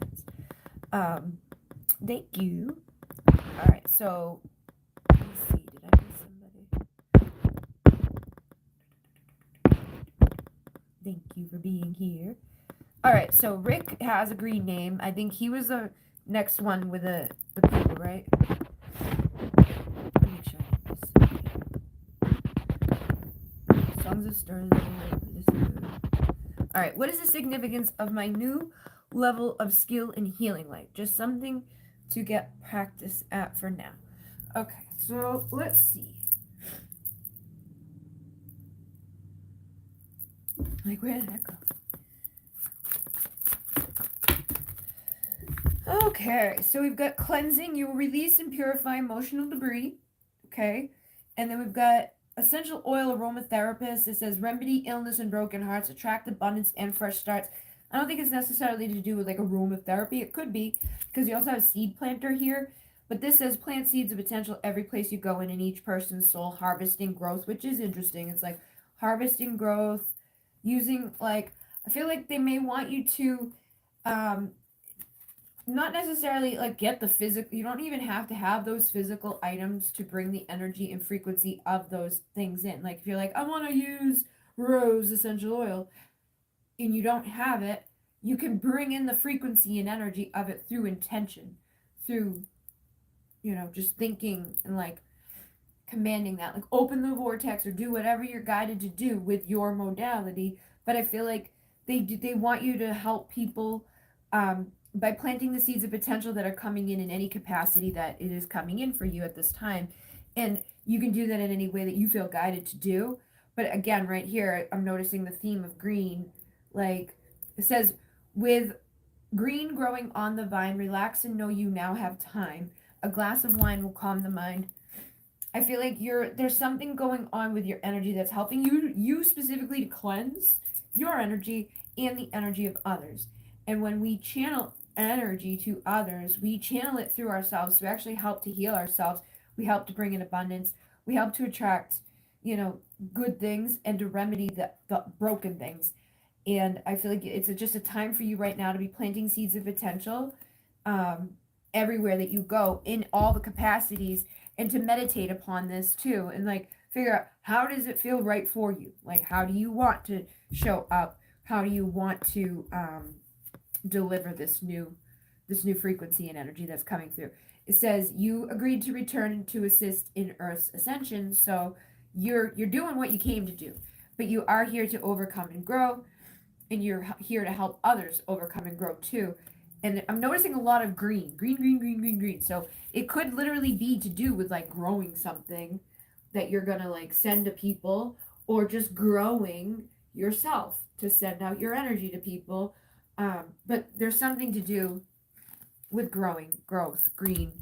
Thank you. All right, so let me see. Did I miss somebody? Thank you for being here. All right, so Rick has a green name. I think he was the next one with the people, right? Make sure Songs of Stars. All right, what is the significance of my new level of skill in healing light? Just something to get practice at for now. Okay, so let's see. Like, where did that go? Okay, so we've got cleansing. You will release and purify emotional debris. Okay, and then we've got essential oil aromatherapist. It says remedy illness and broken hearts, attract abundance and fresh starts. I don't think it's necessarily to do with like aromatherapy. It could be because you also have seed planter here. But this says plant seeds of potential every place you go in each person's soul, harvesting growth, which is interesting. It's like harvesting growth, using like, I feel like they may want you to not necessarily like get the physical, you don't even have to have those physical items to bring the energy and frequency of those things in. Like if you're like, I want to use rose essential oil and you don't have it, you can bring in the frequency and energy of it through intention, through, you know, just thinking and like commanding that, like open the vortex or do whatever you're guided to do with your modality. But I feel like they want you to help people by planting the seeds of potential that are coming in any capacity that it is coming in for you at this time. And you can do that in any way that you feel guided to do. But again, right here, I'm noticing the theme of green. Like it says, with green growing on the vine, relax and know you now have time. A glass of wine will calm the mind. I feel like there's something going on with your energy that's helping you specifically to cleanse your energy and the energy of others. And when we channel energy to others, we channel it through ourselves to actually help to heal ourselves. We help to bring in abundance. We help to attract, you know, good things and to remedy the broken things. And I feel like it's just a time for you right now to be planting seeds of potential everywhere that you go in all the capacities, and to meditate upon this too, and like figure out how does it feel right for you. Like how do you want to show up? How do you want to deliver this new frequency and energy that's coming through? It says you agreed to return to assist in Earth's ascension, so you're doing what you came to do, but you are here to overcome and grow, and you're here to help others overcome and grow too. And I'm noticing a lot of green. So it could literally be to do with like growing something that you're gonna like send to people, or just growing yourself to send out your energy to people. But there's something to do with growth, green,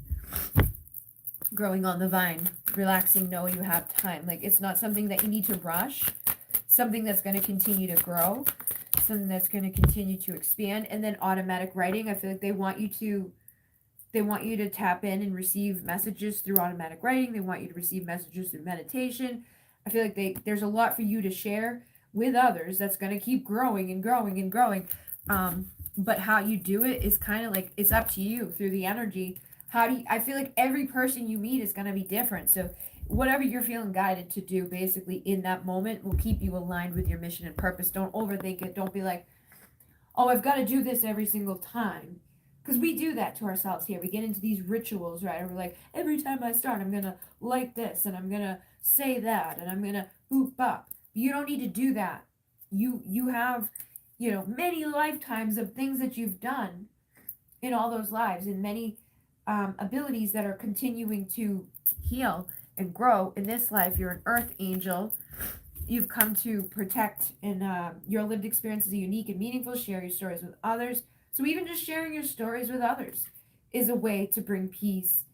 growing on the vine, relaxing, know you have time. Like it's not something that you need to rush, something that's going to continue to grow. something that's going to continue to expand. And then automatic writing, I feel like they want you to tap in and receive messages through automatic writing. They want you to receive messages through meditation. I feel like there's a lot for you to share with others that's going to keep growing and growing and growing. But how you do it is kind of like, it's up to you through the energy. I feel like every person you meet is going to be different. So whatever you're feeling guided to do basically in that moment will keep you aligned with your mission and purpose. Don't overthink it. Don't be like, oh, I've got to do this every single time. Because we do that to ourselves here. We get into these rituals, right? And we're like, every time I start, I'm going to like this, and I'm going to say that, and I'm going to boop up. You don't need to do that. You have, many lifetimes of things that you've done in all those lives, and many abilities that are continuing to heal and grow in this life. You're an earth angel. You've come to protect, and your lived experience is unique and meaningful. Share your stories with others. So even just sharing your stories with others is a way to bring peace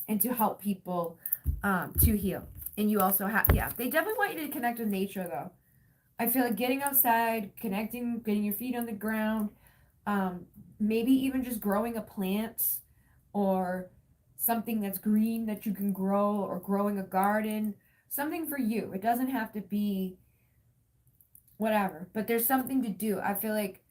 and to help people to heal. And you also have, they definitely want you to connect with nature, though. I feel like getting outside, connecting, getting your feet on the ground, maybe even just growing a plant or something that's green that you can grow, or growing a garden, something for you. It doesn't have to be whatever, but there's something to do. I feel like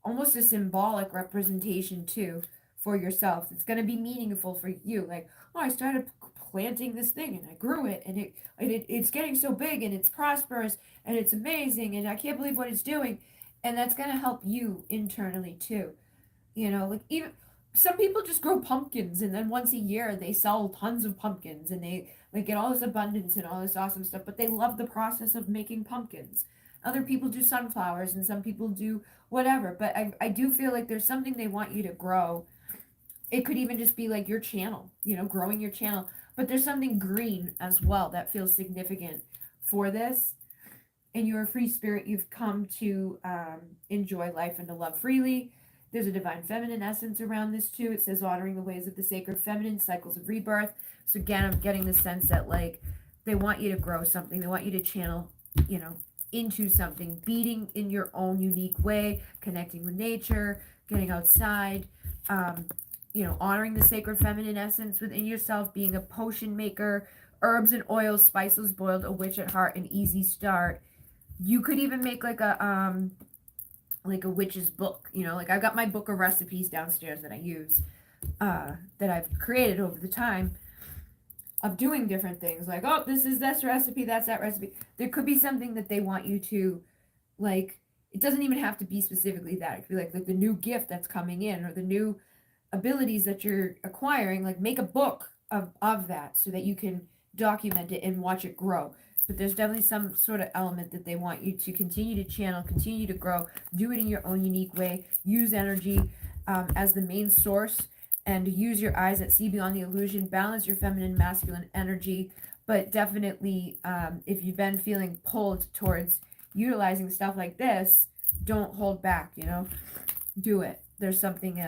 almost a symbolic representation too for yourself. It's going to be meaningful for you. Like, oh, I started planting this thing and I grew it, and it's getting so big and it's prosperous and it's amazing and I can't believe what it's doing. And that's going to help you internally too. Like, even some people just grow pumpkins, and then once a year they sell tons of pumpkins, and they like get all this abundance and all this awesome stuff, but they love the process of making pumpkins. Other people do sunflowers, and some people do whatever, but I do feel like there's something they want you to grow. It could even just be like your channel, growing your channel, but there's something green as well that feels significant for this. And you're a free spirit. You've come to enjoy life and to love freely. There's a divine feminine essence around this too. It says honoring the ways of the sacred feminine, cycles of rebirth. So again, I'm getting the sense that like they want you to grow something. They want you to channel, into something, beating in your own unique way, connecting with nature, getting outside, honoring the sacred feminine essence within yourself, being a potion maker, herbs and oils, spices boiled, a witch at heart, an easy start. You could even make like a witch's book, like I've got my book of recipes downstairs that I use, that I've created over the time of doing different things, like, oh, this is this recipe, that's that recipe. There could be something that they want you to, like, it doesn't even have to be specifically that. It could be like the new gift that's coming in, or the new abilities that you're acquiring. Like, make a book of that so that you can document it and watch it grow. But there's definitely some sort of element that they want you to continue to channel, continue to grow, do it in your own unique way, use energy as the main source, and use your eyes that see beyond the illusion, balance your feminine, masculine energy. But definitely, if you've been feeling pulled towards utilizing stuff like this, don't hold back, do it. There's something,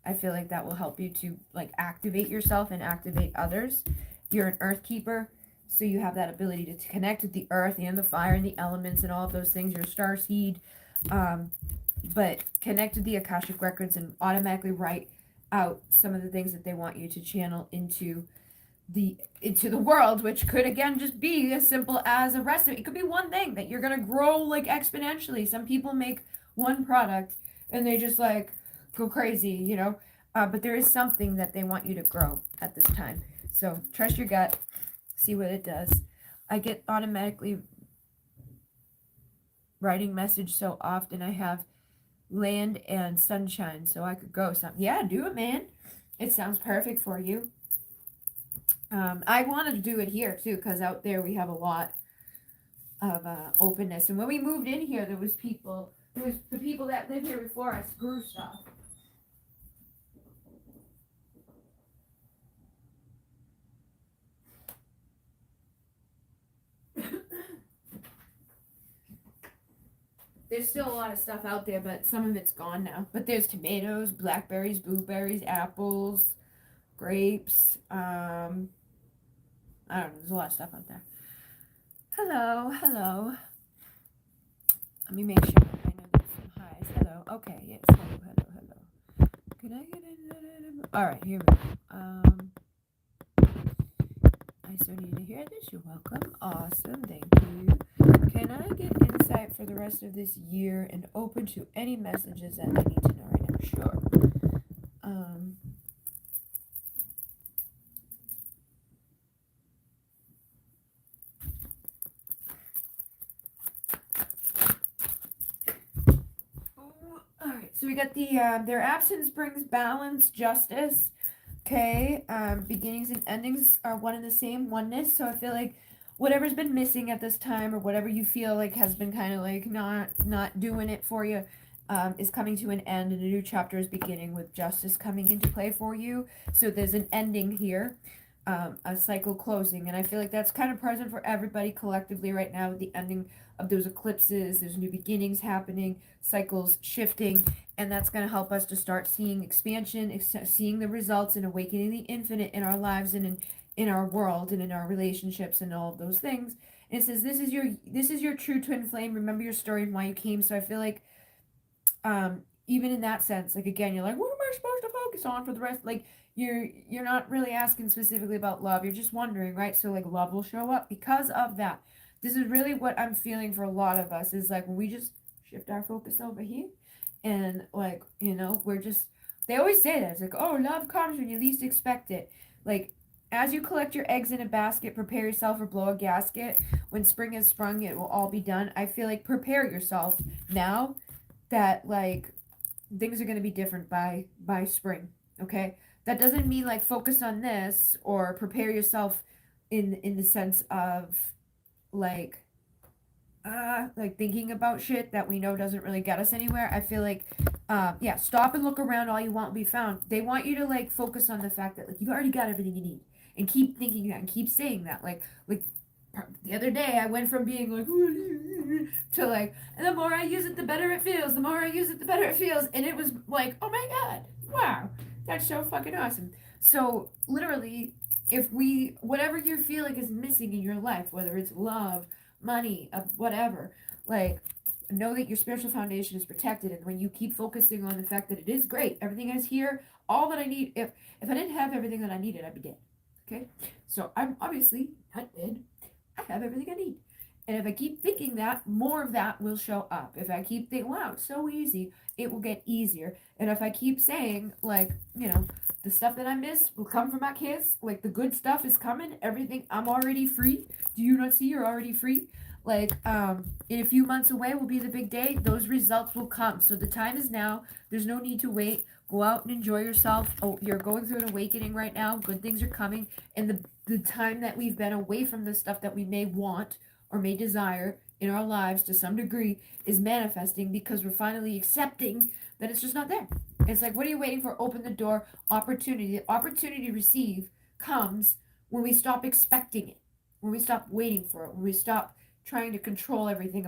I feel like that will help you to like activate yourself and activate others. You're an earth keeper. So you have that ability to connect with the earth and the fire and the elements and all of those things. You're a starseed, but connect with the Akashic records and automatically write out some of the things that they want you to channel into the world, which could again just be as simple as a recipe. It could be one thing that you're gonna grow like exponentially. Some people make one product and they just like go crazy, but there is something that they want you to grow at this time. So trust your gut. See what it does. I get automatically writing message so often. I have land and sunshine, so I could go something. Yeah, do it, man. It sounds perfect for you. I wanted to do it here too, because out there we have a lot of openness. And when we moved in here, there was the people that lived here before us grew stuff. There's still a lot of stuff out there, but some of it's gone now. But there's tomatoes, blackberries, blueberries, apples, grapes. I don't know. There's a lot of stuff out there. Hello. Let me make sure I know there's some hi. guys. Hello. Okay, yes. Hello, hello, hello. Can I get in? Alright, here we go. I still need to hear this. You're welcome. Awesome. Thank you. Can I get insight for the rest of this year and open to any messages that I need to know right now? Sure. Um, Alright, so we got the their absence brings balance, justice. Okay, beginnings and endings are one and the same, oneness. So I feel like whatever's been missing at this time, or whatever you feel like has been kind of like not doing it for you, is coming to an end, and a new chapter is beginning with justice coming into play for you. So there's an ending here, a cycle closing, and I feel like that's kind of present for everybody collectively right now with the ending of those eclipses. There's new beginnings happening, cycles shifting, and that's going to help us to start seeing expansion, seeing the results and awakening the infinite in our lives and in our world and in our relationships and all of those things. And it says this is your true twin flame. Remember your story and why you came. So I feel like even in that sense, like again, you're like, what am I supposed to focus on for the rest? Like you're not really asking specifically about love. You're just wondering, right? So like love will show up because of that. This is really what I'm feeling for a lot of us is like when we just shift our focus over here and like, we're just they always say that. It's like, oh, love comes when you least expect it. Like as you collect your eggs in a basket, prepare yourself or blow a gasket. When spring has sprung, it will all be done. I feel like prepare yourself now that like things are going to be different by spring. Okay, that doesn't mean like focus on this or prepare yourself in the sense of like like thinking about shit that we know doesn't really get us anywhere. I feel like yeah, stop and look around. All you want will be found. They want you to like focus on the fact that like you've already got everything you need, and keep thinking that and keep saying that. Like the other day I went from being like to like, and the more I use it the better it feels, the more I use it the better it feels, and it was like, oh my god, wow, that's so fucking awesome. So literally, if we whatever you feel like is missing in your life, whether it's love, money, whatever, like know that your spiritual foundation is protected, and when you keep focusing on the fact that it is great, everything is here, all that I need, if I didn't have everything that I needed, I'd be dead. Okay, so I'm obviously not dead. I have everything I need. And if I keep thinking that, more of that will show up. If I keep thinking, wow, it's so easy, it will get easier. And if I keep saying, like, the stuff that I miss will come from my kids, like the good stuff is coming, everything, I'm already free. Do you not see you're already free? Like, in a few months away will be the big day. Those results will come. So the time is now. There's no need to wait. Go out and enjoy yourself. Oh, you're going through an awakening right now. Good things are coming. And the time that we've been away from the stuff that we may want or may desire in our lives to some degree is manifesting because we're finally accepting that it's just not there. It's like, what are you waiting for? Open the door. Opportunity. The opportunity to receive comes when we stop expecting it, when we stop waiting for it, when we stop trying to control everything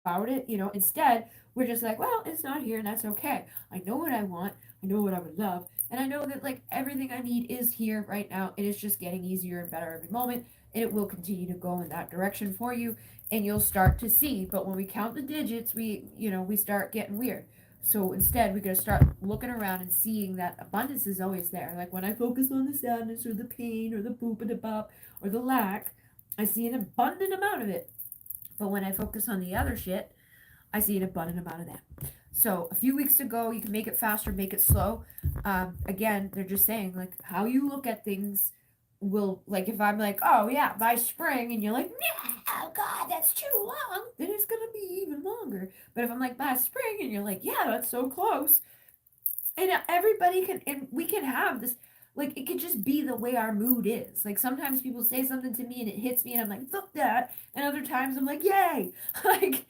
about it. Instead, we're just like, well, it's not here and that's okay. I know what I want. I know what I would love. And I know that like everything I need is here right now. It is just getting easier and better every moment. And it will continue to go in that direction for you. And you'll start to see. But when we count the digits, we start getting weird. So instead, we got to start looking around and seeing that abundance is always there. Like when I focus on the sadness or the pain or the boop and the bop or the lack, I see an abundant amount of it. But when I focus on the other shit, I see an abundant amount of that. So a few weeks ago, you can make it faster, make it slow. Again, they're just saying like how you look at things will, like, if I'm like, oh yeah, by spring, and you're like, no, God, that's too long, then it's gonna be even longer. But if I'm like by spring, and you're like, yeah, that's so close, and everybody can, and we can have this. Like it could just be the way our mood is. Like sometimes people say something to me and it hits me and I'm like, fuck that. And other times I'm like, yay. Like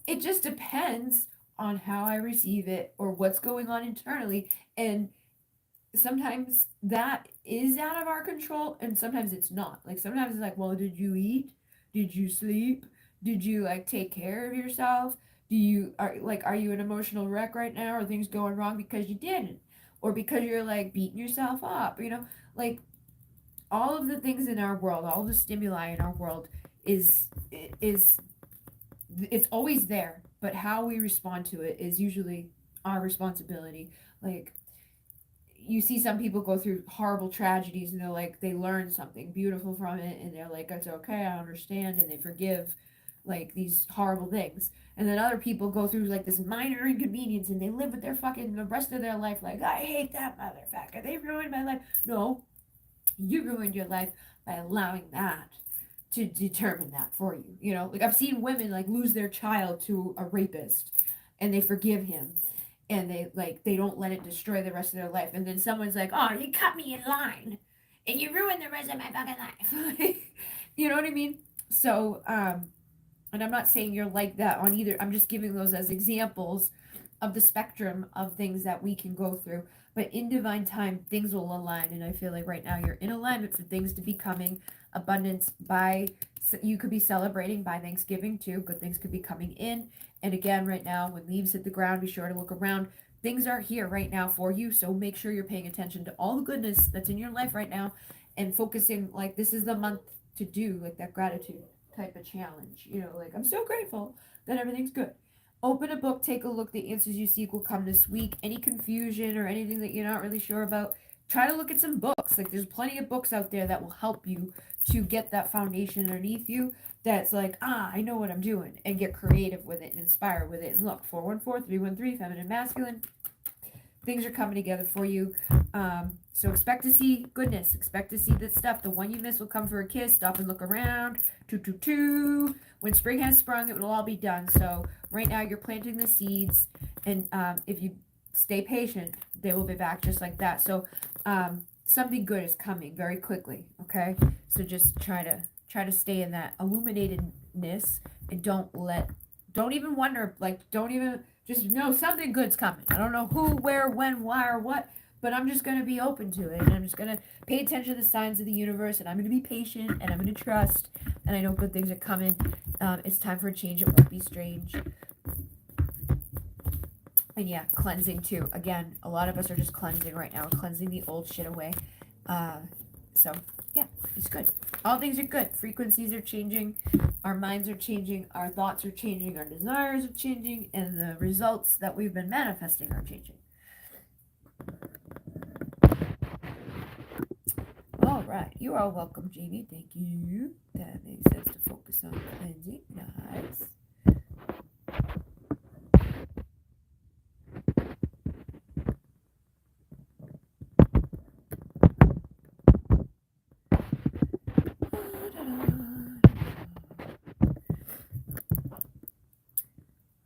it just depends on how I receive it or what's going on internally. And sometimes that is out of our control and sometimes it's not. Like sometimes it's like, well, did you eat? Did you sleep? Did you like take care of yourself? Are you an emotional wreck right now? Are things going wrong because you didn't? Or because you're like beating yourself up, like all of the things in our world, all the stimuli in our world is it's always there. but how we respond to it is usually our responsibility. Like, you see some people go through horrible tragedies and they're like, they learn something beautiful from it and they're like, it's okay, I understand, and they forgive like these horrible things. And then other people go through like this minor inconvenience and they live with their fucking the rest of their life like, I hate that motherfucker, they ruined my life. No, you ruined your life by allowing that to determine that for you. You know, like I've seen women like lose their child to a rapist and they forgive him and they don't let it destroy the rest of their life. And then someone's like, "Oh, you cut me in line and you ruined the rest of my fucking life." You know what I mean? So, and I'm not saying you're like that on either. I'm just giving those as examples of the spectrum of things that we can go through. But in divine time, things will align. And I feel like right now you're in alignment for things to be coming. Abundance by, you could be celebrating by Thanksgiving too. Good things could be coming in. And again, right now, when leaves hit the ground, be sure to look around. Things are here right now for you. So make sure you're paying attention to all the goodness that's in your life right now and focusing, like, this is the month to do, like, that gratitude type of challenge. You know, like, I'm so grateful that everything's good. Open a book, take a look. The answers you seek will come this week. Any confusion or anything that you're not really sure about, try to look at some books. Like, there's plenty of books out there that will help you to get that foundation underneath you that's like, I know what I'm doing, and get creative with it and inspire with it. And look, 414-313, feminine, masculine. Things are coming together for you. So expect to see goodness. Expect to see this stuff. The one you miss will come for a kiss. Stop and look around. Toot. When spring has sprung, it will all be done. So right now you're planting the seeds, and if you stay patient, they will be back just like that. So something good is coming very quickly. Okay, so just try to stay in that illuminatedness, and don't even wonder, like, don't even, just know something good's coming. I don't know who, where, when, why, or what, but I'm just going to be open to it. And I'm just going to pay attention to the signs of the universe. And I'm going to be patient. And I'm going to trust. And I know good things are coming. It's time for a change. It won't be strange. And yeah, cleansing too. Again, a lot of us are just cleansing right now. We're cleansing the old shit away. So yeah, it's good. All things are good. Frequencies are changing. Our minds are changing. Our thoughts are changing. Our desires are changing. And the results that we've been manifesting are changing. All right. You are welcome, Jamie. Thank you. That makes sense to focus on cleansing. Nice.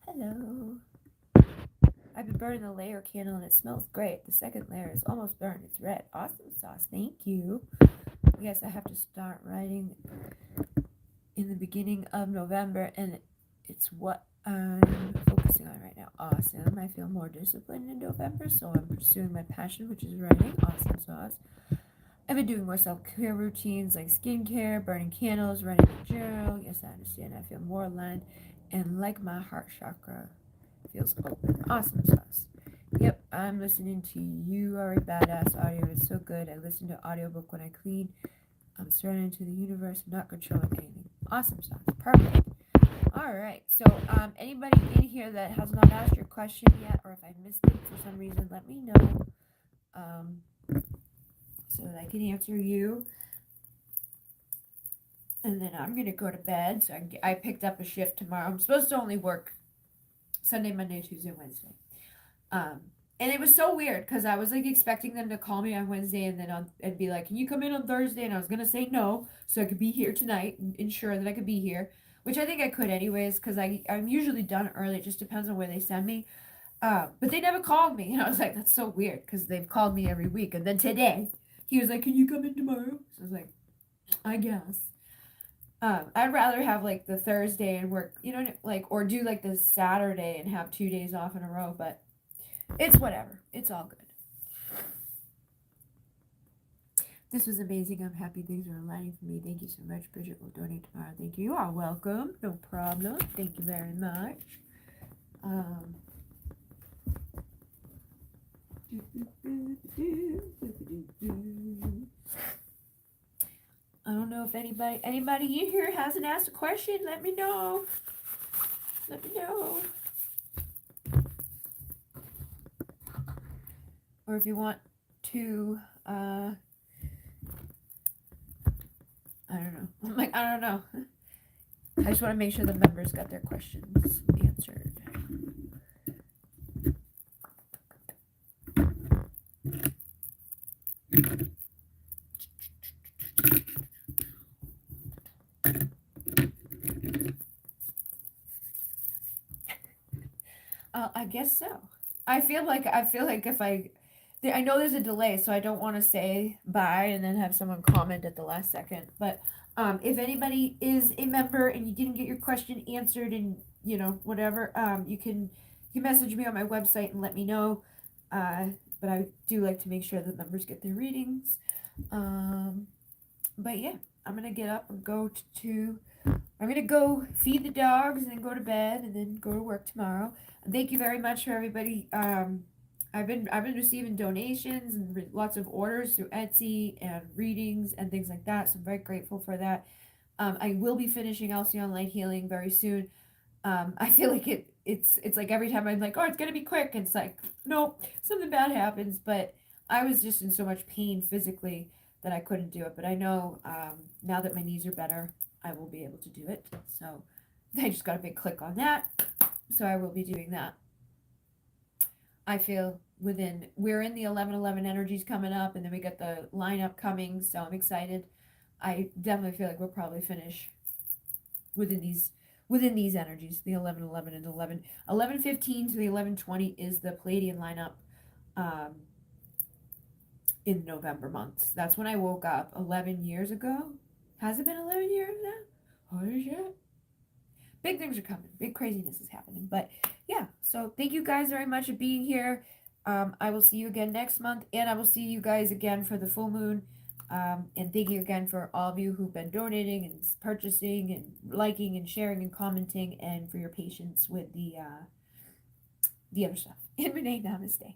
Hello. I've been burning the layer candle and it smells great. The second layer is almost burned. It's red. Awesome sauce. Thank you. Yes, I have to start writing in the beginning of November, and it's what I'm focusing on right now. Awesome. I feel more disciplined in November, so I'm pursuing my passion, which is writing. Awesome sauce. I've been doing more self-care routines like skincare, burning candles, writing a journal. Yes, I understand. I feel more aligned and like my heart chakra feels open. Awesome sauce. Yep, I'm listening to You Are a Badass audio. It's so good. I listen to audiobook when I clean. I'm surrendering to the universe, not controlling anything. Awesome sauce. Perfect. All right. So anybody in here that has not asked your question yet, or if I missed it for some reason, let me know so that I can answer you. And then I'm going to go to bed. So I picked up a shift tomorrow. I'm supposed to only work Sunday, Monday, Tuesday, Wednesday. And it was so weird because I was like expecting them to call me on Wednesday and then I'd be like, can you come in on Thursday? And I was going to say no so I could be here tonight and ensure that I could be here, which I think I could anyways because I'm usually done early. It just depends on where they send me. But they never called me. And I was like, that's so weird because they've called me every week. And then today, he was like, can you come in tomorrow? So I was like, I guess. I'd rather have like the Thursday and work, you know, like, or do like the Saturday and have 2 days off in a row, but it's whatever. It's all good. This was amazing. I'm happy things are aligning for me. Thank you so much. Bridget will donate tomorrow. Thank you. You are welcome. No problem. Thank you very much. I don't know if anybody in here hasn't asked a question. Let me know. Let me know. or if you want to, I don't know. I'm like, I don't know. I just want to make sure the members got their questions answered. I guess so. I feel like if I know there's a delay, so I don't want to say bye and then have someone comment at the last second. But if anybody is a member and you didn't get your question answered and whatever, you can message me on my website and let me know. But I do like to make sure that members get their readings. But yeah, I'm gonna get up and go to I'm gonna go feed the dogs and then go to bed and then go to work tomorrow. Thank you very much for everybody. I've been receiving donations and lots of orders through Etsy and readings and things like that. So I'm very grateful for that. I will be finishing Alcyone Light Healing very soon. I feel like it's like every time I'm like, oh, it's gonna be quick. It's like, nope, something bad happens. But I was just in so much pain physically that I couldn't do it. But I know now that my knees are better, I will be able to do it. So I just got a big click on that. So I will be doing that. I feel we're in the 11/11 energies coming up, and then we got the lineup coming. So I'm excited. I definitely feel like we'll probably finish within these energies, the 11/11 and 11/15 to the 11/20 is the Palladian lineup um, in November months. That's when I woke up 11 years ago. Has it been 11 years now? Holy shit. Big things are coming. Big craziness is happening. But yeah, so thank you guys very much for being here. I will see you again next month, and I will see you guys again for the full moon. And thank you again for all of you who've been donating and purchasing and liking and sharing and commenting, and for your patience with the other stuff. And Renee, namaste.